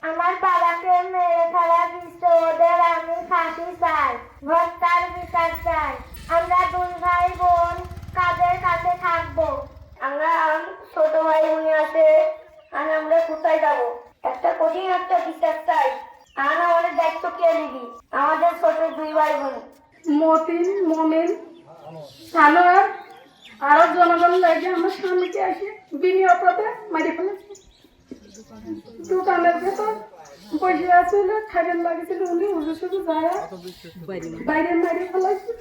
আমার বাবাকে মেরে ফেলা দিচ্ছে, ওদের আমি ফাঁসি চাই, হত্যার বিচার চাই। আমরা দুই ভাই বোন কাদের কাছে থাকবো? আমরা ছোট ভাই বোন আছে, আর আমরা কোথায় যাবো? একটা কঠিন একটা বিচার চাই। আর আমাদের দায়িত্ব কে নিবি? আমাদের ছোট দুই ভাই বোন মতিন, মমিন, সানোয়ার আরো জনগণ লাগে আমার স্বামীকে আসে বিনি অপরাধে মারি ফেলেছে। দোকানের ভেতর বসে আছিল, খাগের লাগেছিল, উনি উজু শুধু যায় বাইরে মারি ফেলাইছে।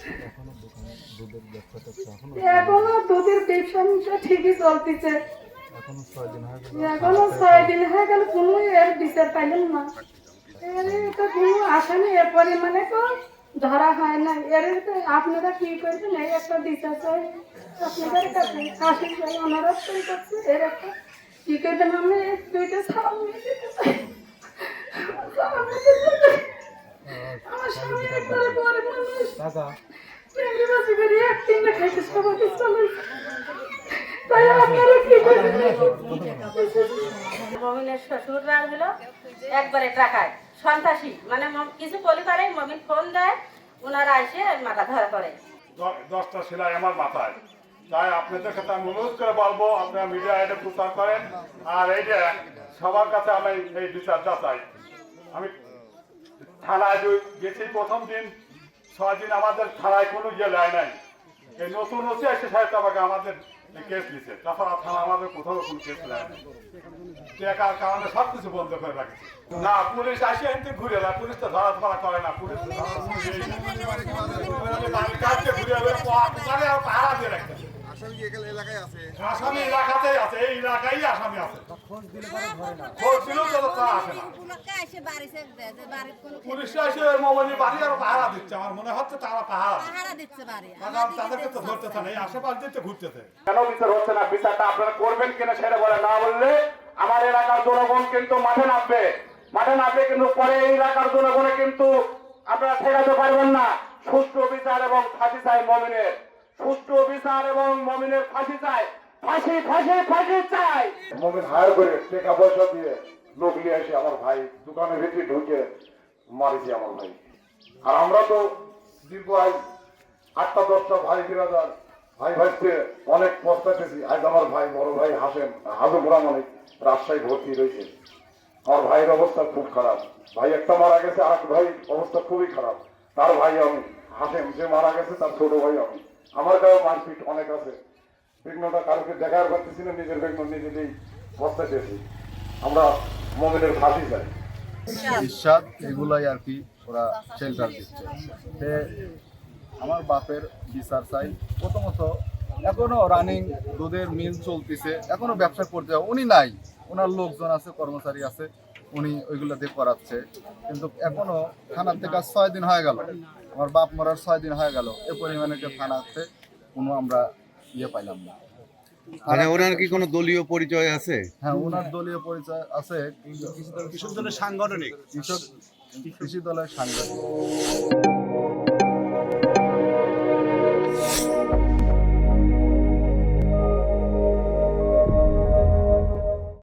এখনো দুধের ব্যবসা ঠিকই চলতেছে। এখনো 6 দিন হয়ে গেল, কোনো এর বিচার পাইলাম না। এটা কোনো আসামি এর পরিমাণে তো ধরা হয় না। এর আপনারা কি করবেন? এই একটা বিচার চাই আপনাদের কাছে, ফাঁসি চাই, অনুরোধ করছে। এর একটা কি করবেন? আমি দুইটা সামনে যেতে চাই। আমার স্বামী একবার গরিব মানুষ, চিংড়ি মাছ করে একদিনে খাইতে সবাইকে চলে। তাই আপনারা কি করবেন? মমিনের শ্বশুররা হলো একবারে টাকায় সন্ত্রাসী, মানে কিছু বলি পারে, মমিন ফোন দেয়, ওনারা এসে মাথা ধরা করে। 10টা সেলাই আমার মাথায়। তাই আপনাদের কাছে আমি অনুরোধ করে বলবো, আপনারা মিডিয়া এটা প্রচার করেন, আর এইটা সবার কাছে আমি এই বিচারটা চাই। আমি থানায় গেছি প্রথম দিন, 6 দিন আমাদের থানায় কোনো ইয়ে নেয় নাই। এই নতুন হচ্ছে এসে সাহেব আমাকে আমাদের কেস দিচ্ছে, তাছাড়া থানা আমাদের কোথাও কোনো কেস নেয় নাই। টাকার কারণে সব কিছু বন্ধ করে রাখছে। না, পুলিশ আসে এনতে ঘুরে না, পুলিশ তো ধরা ধরা করে না, পুলিশ পাহারা দিয়ে রাখছে। আসামি এলাকাতেই আছে, এই এলাকায় আসামি আছে। খোঁজ দিলেও তো তারা আসে না। পুলিশরা এসে মোবাইলের বাড়ি আরো পাহারা দিচ্ছে। আমার মনে হচ্ছে তারা পাহারা দিচ্ছে, তাদেরকে তো ধরতেছে না, এই আশেপাশ দিয়ে ঘুরতেছে। কেন বিচার হচ্ছে না? বিচারটা আপনারা করবেন কিনা সেটা বলে না বললে আমার এলাকার জনগণ কিন্তু মাঠে নামবে। কিন্তু পরে এই এলাকার জনগণে কিন্তু আপনারা ঠেকাতে পারবেন না। সুষ্ঠু বিচার এবং ফাঁসি চাই মমিনের, সুষ্ঠু বিচার এবং মমিনের ফাঁসি চাই, ফাঁসি ফাঁসি ফাঁসি চাই। মমিন হায়ার করে টাকা পয়সা দিয়ে লোক নিয়ে এসে আমার ভাই দোকানের ভিতরে ঢুকে মারিছি আমার ভাই। আর আমরা তো দীর্ঘ 8-10টা ভাই বিরাদার ভাই ভাইতে অনেক পস্তাইতেছি। আজ আমার ভাই বড় ভাই হাসেম হাজু বুড়ামানিক রাজশাহী ভর্তি রয়েছে। আমার ভাইয়ের অবস্থা খুব খারাপ। ভাই একটা মারা গেছে, আর এক ভাই অবস্থা খুবই খারাপ। তার ভাই আমি হাসেম, যে মারা গেছে তার ছোট ভাই আমি। আমার গায়ে মারপিট অনেক আছে। বিঘ্নটা কারোকে দেখার করতেছি না, নিজের বিঘ্ন নিজেই পস্তাইতেছি। আমরা মমিনের ফাঁসি চাই। ইরশাদ এগুলাই আর কি ওরা শেল্টার দিচ্ছে। আমার বাপের বিচার চাই। প্রথমত এখনো রানিং দুধের মিল চলতেছে, এখনো ব্যবসা করতে উনি নাই, ওনার লোকজন আছে, কর্মচারী আছে, উনি ওইগুলো দিয়ে করাচ্ছে। কিন্তু এখনো থানার থেকে 6 দিন হয়ে গেল, আমার বাপ মরার 6 দিন হয়ে গেল, এ পরিমাণে থানাতে কোনো আমরা ইয়ে পাইলাম না। মানে ওনার কি কোনো দলীয় পরিচয় আছে? হ্যাঁ, ওনার দলীয় পরিচয় আছে, কৃষক দলের সাংগঠনিক, কৃষি দলের সাংগঠনিক।